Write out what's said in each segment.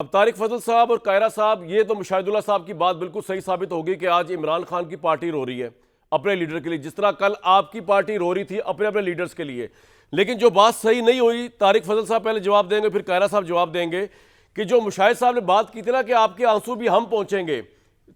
अब तारिक फजल साहब और कायरा साहब, ये तो मुशाहिदुल्लाह साहब की बात बिल्कुल सही साबित होगी कि आज इमरान खान की पार्टी रो रही है अपने लीडर के लिए, जिस तरह कल आपकी पार्टी रो रही थी अपने अपने लीडर्स के लिए। लेकिन जो बात सही नहीं हुई, तारिक फजल साहब पहले जवाब देंगे, फिर कायरा साहब जवाब देंगे, कि जो मुशाहिद साहब ने बात की थी ना कि आपके आंसू भी हम पहुंचेंगे,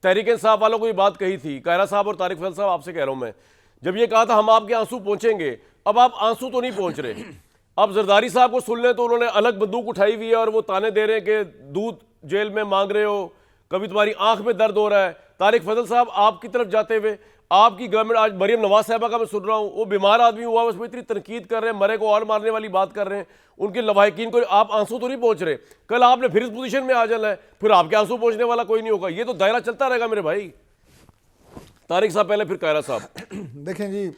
तहरीक इंसाफ वालों को ये बात कही थी। कायरा साहब और तारिक फजल साहब, आपसे कह रहा हूं मैं, जब ये कहा था हम आपके आंसू पहुंचेंगे, अब आप आंसू तो नहीं पहुंच रहे। अब जरदारी साहब को सुन लें तो उन्होंने अलग बंदूक उठाई हुई है और वो ताने दे रहे हैं कि दूध जेल में मांग रहे हो, कभी तुम्हारी आंख में दर्द हो रहा है। तारिक फजल साहब, आपकी तरफ जाते हुए आपकी गवर्नमेंट, आज मरियम नवाज साहबा का मैं सुन रहा हूं, वो बीमार आदमी हुआ, उसमें इतनी तनकीद कर रहे हैं, मरे को और मारने वाली बात कर रहे हैं, उनके लवाहिकीन को आप आंसू तो नहीं पहुंच रहे। कल आपने फिर इस पोजीशन में आ जाना है, फिर आपके आंसू पहुंचने वाला कोई नहीं होगा। ये तो दायरा चलता रहेगा मेरे भाई। तारिक साहब पहले, फिर कायरा साहब। देखें जी,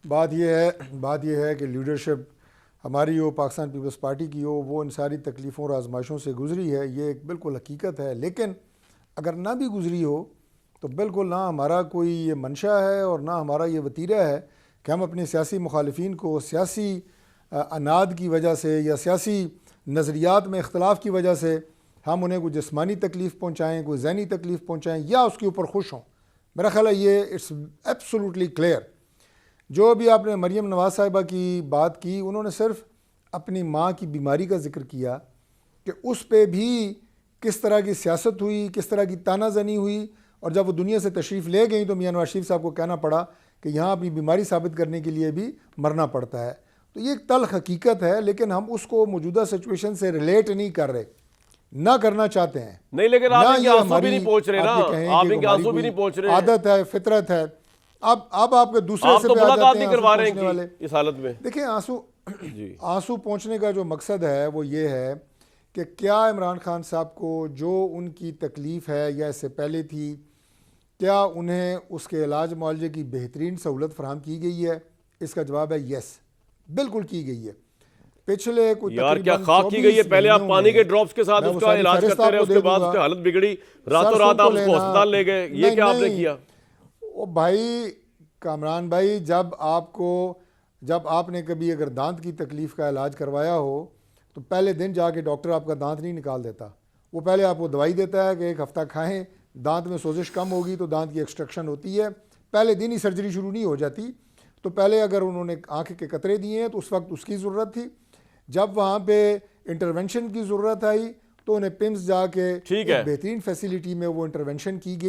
बात यह है कि लीडरशिप हमारी हो, पाकिस्तान पीपल्स पार्टी की हो, वो इन सारी तकलीफ़ों और आजमाइशों से गुजरी है, ये एक बिल्कुल हकीकत है। लेकिन अगर ना भी गुजरी हो तो बिल्कुल ना हमारा कोई ये मंशा है और ना हमारा ये वतीरा है कि हम अपने सियासी मुखालिफिन को सियासी अनाद की वजह से या सियासी नज़रियात में इख्तलाफ की वजह से हम उन्हें कोई जिस्मानी तकलीफ़ पहुँचाएँ, कोई ज़हनी तकलीफ़ पहुँचाएँ या उसके ऊपर खुश हों। मेरा ख्याल है ये इट्स एब्सोल्युटली क्लियर। जो भी आपने मरियम नवाज साहिबा की बात की, उन्होंने सिर्फ अपनी माँ की बीमारी का जिक्र किया कि उस पे भी किस तरह की सियासत हुई, किस तरह की तानाजनी हुई, और जब वो दुनिया से तशरीफ़ ले गई तो मियां नवाज शरीफ साहब को कहना पड़ा कि यहाँ अपनी बीमारी साबित करने के लिए भी मरना पड़ता है। तो ये एक तल्ख हकीकत है, लेकिन हम उसको मौजूदा सिचुएशन से रिलेट नहीं कर रहे, ना करना चाहते हैं। नहीं, लेकिन आप इनके आंसू भी नहीं पहुंच रहे ना, आप इनके आंसू भी नहीं पहुंच रहे। आदत है, फितरत है। अब आपके दूसरे आप से तो पे आ मुलाकात जाते नहीं हैं करवा आंसू रहे पहुंचने वाले। इस हालत में। देखिए, जी, आंसू पहुंचने का जो मकसद है वो ये है कि क्या इमरान खान साहब को जो उनकी तकलीफ़ है या इससे पहले थी, क्या उन्हें उसके इलाज मुआवजे की बेहतरीन सहूलत फराहम की गई है? इसका जवाब है यस, बिल्कुल की गई है। पिछले कुछ यार क्या खाक की गई है। पहले आप पानी के ड्रॉप्स के साथ उसका इलाज करते रहे, उसके बाद उसकी हालत बिगड़ी, रातों रात आप उसको अस्पताल ले गए। ये क्या आपने किया? ओ भाई कामरान भाई, जब आपने कभी अगर दांत की तकलीफ़ का इलाज करवाया हो तो पहले दिन जाके डॉक्टर आपका दांत नहीं निकाल देता। वो पहले आपको दवाई देता है कि एक हफ़्ता खाएं, दांत में सोजिश कम होगी तो दांत की एक्सट्रक्शन होती है। पहले दिन ही सर्जरी शुरू नहीं हो जाती। तो पहले अगर उन्होंने आँख के कतरे दिए हैं तो उस वक्त उसकी ज़रूरत थी। जब वहाँ पे इंटरवेंशन की ज़रूरत आई तो उन्हें पिम्स जाके एक बेहतरीन फैसिलिटी में वो इंटरवेंशन की गई।